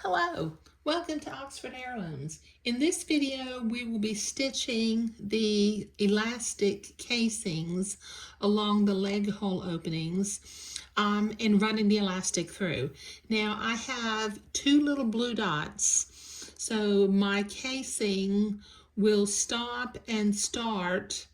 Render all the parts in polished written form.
Hello, welcome to Oxford Heirlooms. In this video, we will be stitching the elastic casings along the leg hole openings and running the elastic through. Now, I have two little blue dots, so my casing will stop and start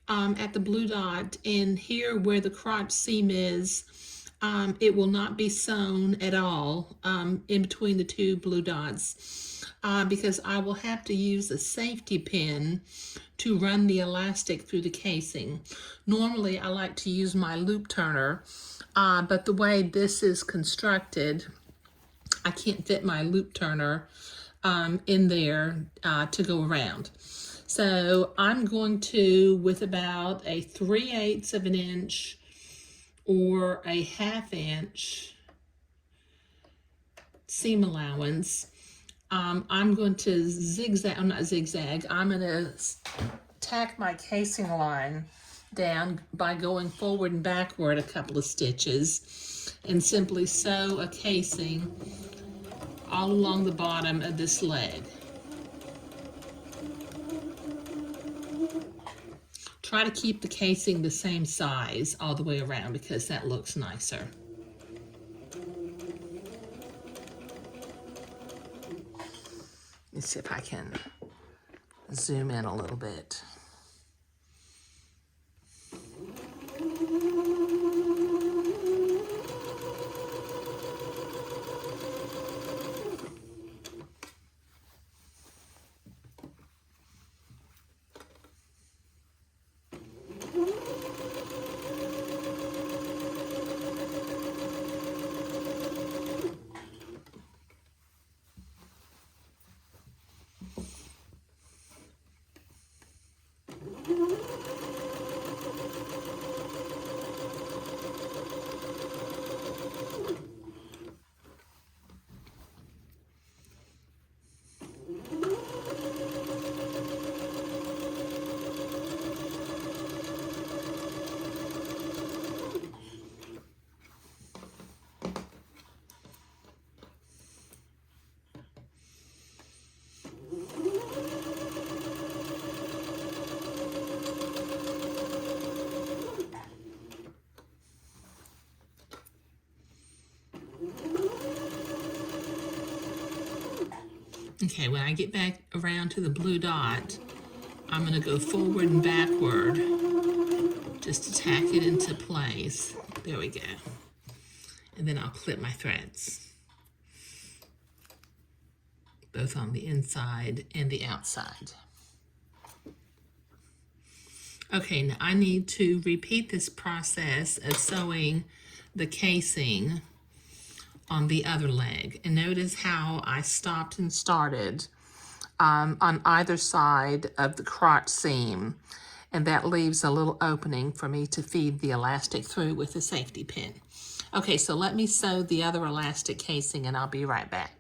at the blue dot, and here where the crotch seam is, it will not be sewn at all in between the two blue dots because I will have to use a safety pin to run the elastic through the casing. Normally I like to use my loop turner, but the way this is constructed, I can't fit my loop turner in there to go around. So I'm going to, with about a 3/8 of an inch or a 1/2 inch seam allowance, I'm going to zigzag, I'm going to tack my casing line down by going forward and backward a couple of stitches and simply sew a casing all along the bottom of this leg. Try to keep the casing the same size all the way around because that looks nicer. Let's see if I can zoom in a little bit. Okay, when I get back around to the blue dot, I'm going to go forward and backward just to tack it into place. There we go. And then I'll clip my threads, both on the inside and the outside. Okay, now I need to repeat this process of sewing the casing on the other leg. And notice how I stopped and started on either side of the crotch seam. And that leaves a little opening for me to feed the elastic through with a safety pin. Okay, so let me sew the other elastic casing and I'll be right back.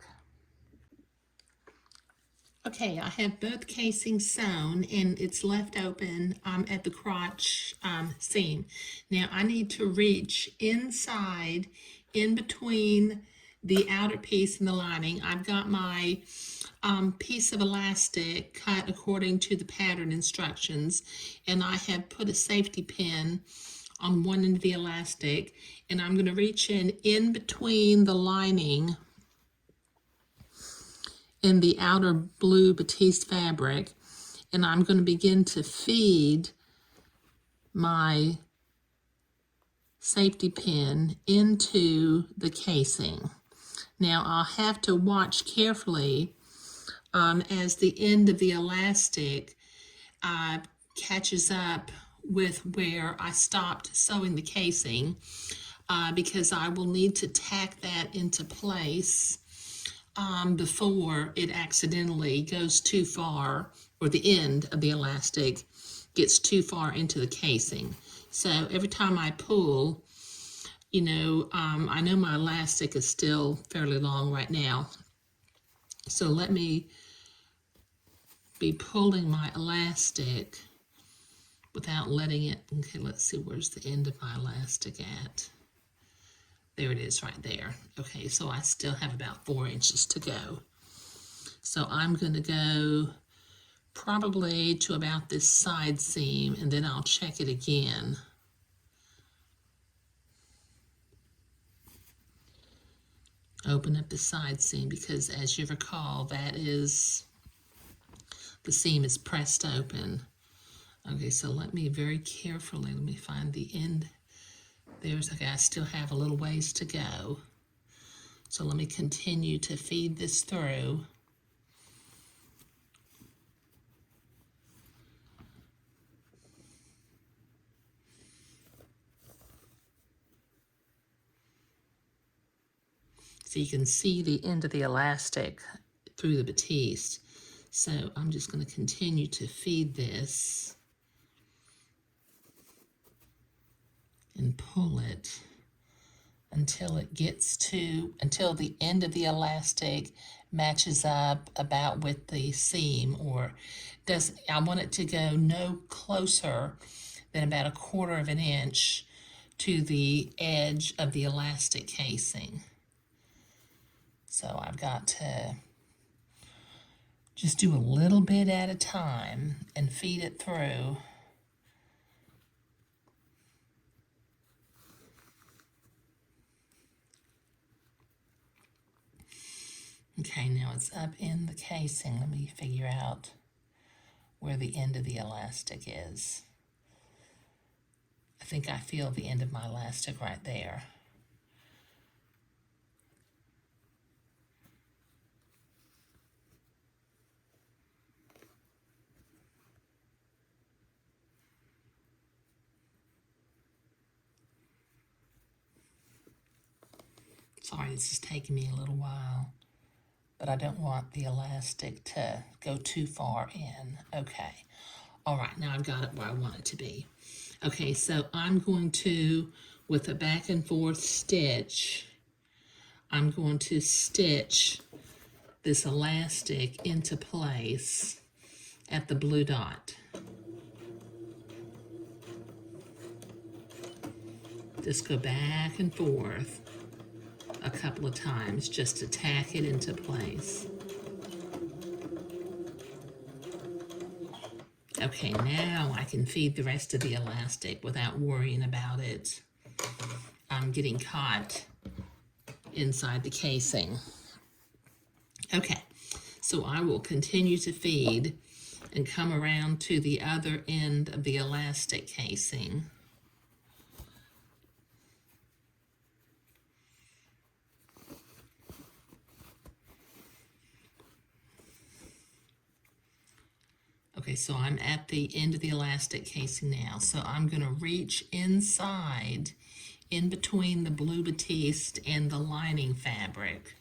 Okay, I have both casings sewn and it's left open at the crotch seam. Now I need to reach inside in between the outer piece and the lining. I've got my piece of elastic cut according to the pattern instructions, and I have put a safety pin on one end of the elastic, and I'm going to reach in between the lining in the outer blue batiste fabric, and I'm going to begin to feed my safety pin into the casing. Now I'll have to watch carefully as the end of the elastic catches up with where I stopped sewing the casing because I will need to tack that into place before it accidentally goes too far, or the end of the elastic gets too far into the casing. So every time I pull, you know, I know my elastic is still fairly long right now. So let me be pulling my elastic without letting it, okay, let's see, where's the end of my elastic at? There it is right there. Okay, so I still have about 4 inches to go. So I'm going to go probably to about this side seam, and then I'll check it again. Open up the side seam, because as you recall, that is, the seam is pressed open. Okay, so let me very carefully, let me find the end. There's, okay, I still have a little ways to go. So let me continue to feed this through. So you can see the end of the elastic through the batiste. So I'm just going to continue to feed this and pull it until it gets to, until the end of the elastic matches up about with the seam, or does, I want it to go no closer than about 1/4 of an inch to the edge of the elastic casing. So I've got to just do a little bit at a time and feed it through. Okay, now it's up in the casing. Let me figure out where the end of the elastic is. I think I feel the end of my elastic right there. Sorry, this is taking me a little while, but I don't want the elastic to go too far in. Okay. All right, now I've got it where I want it to be. Okay, so I'm going to, with a back and forth stitch, I'm going to stitch this elastic into place at the blue dot. Just go back and forth a couple of times just to tack it into place. Okay, now I can feed the rest of the elastic without worrying about it getting caught inside the casing. Okay, so I will continue to feed and come around to the other end of the elastic casing. Okay, so I'm at the end of the elastic casing now. So I'm going to reach inside, in between the blue batiste and the lining fabric.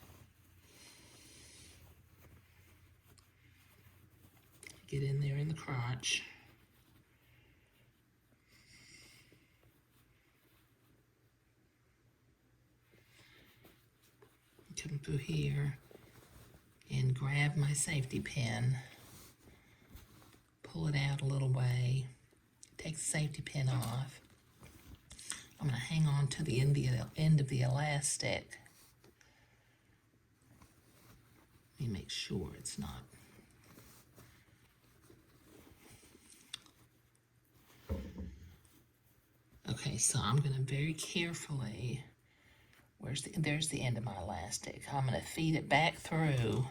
Get in there in the crotch. Come through here and grab my safety pin. Pull it out a little way, take the safety pin off. I'm going to hang on to the end of the elastic. Let me make sure it's not. Okay, so I'm going to very carefully, there's the end of my elastic. I'm going to feed it back through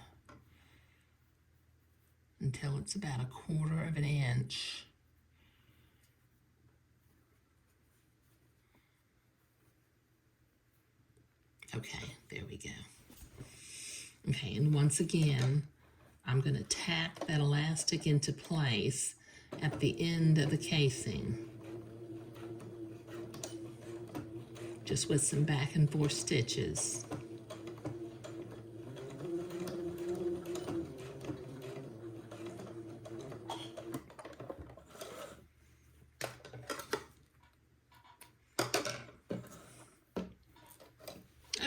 until it's about 1/4 of an inch. Okay, there we go. Okay, and once again, I'm going to tap that elastic into place at the end of the casing. Just with some back and forth stitches.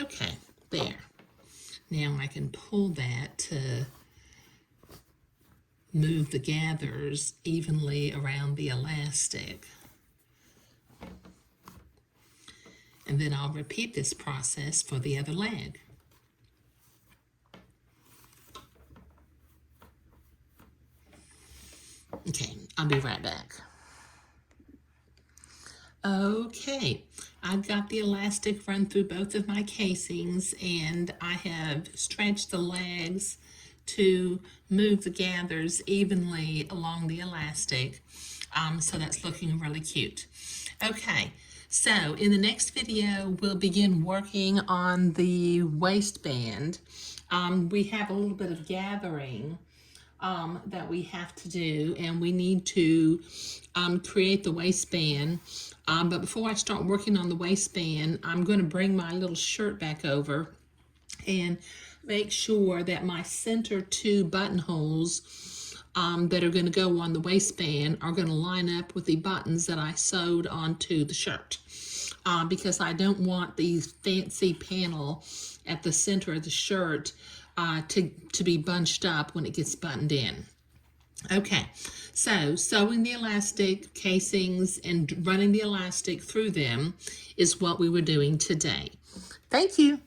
Okay, there. Now I can pull that to move the gathers evenly around the elastic. And then I'll repeat this process for the other leg. Okay, I'll be right back. Okay, I've got the elastic run through both of my casings, and I have stretched the legs to move the gathers evenly along the elastic. So that's looking really cute. Okay, so in the next video, we'll begin working on the waistband. We have a little bit of gathering that we have to do, and we need to create the waistband. But before I start working on the waistband, I'm going to bring my little shirt back over and make sure that my center two buttonholes that are going to go on the waistband are going to line up with the buttons that I sewed onto the shirt. Because I don't want the fancy panel at the center of the shirt to be bunched up when it gets buttoned in. Okay, so sewing the elastic casings and running the elastic through them is what we were doing today. Thank you.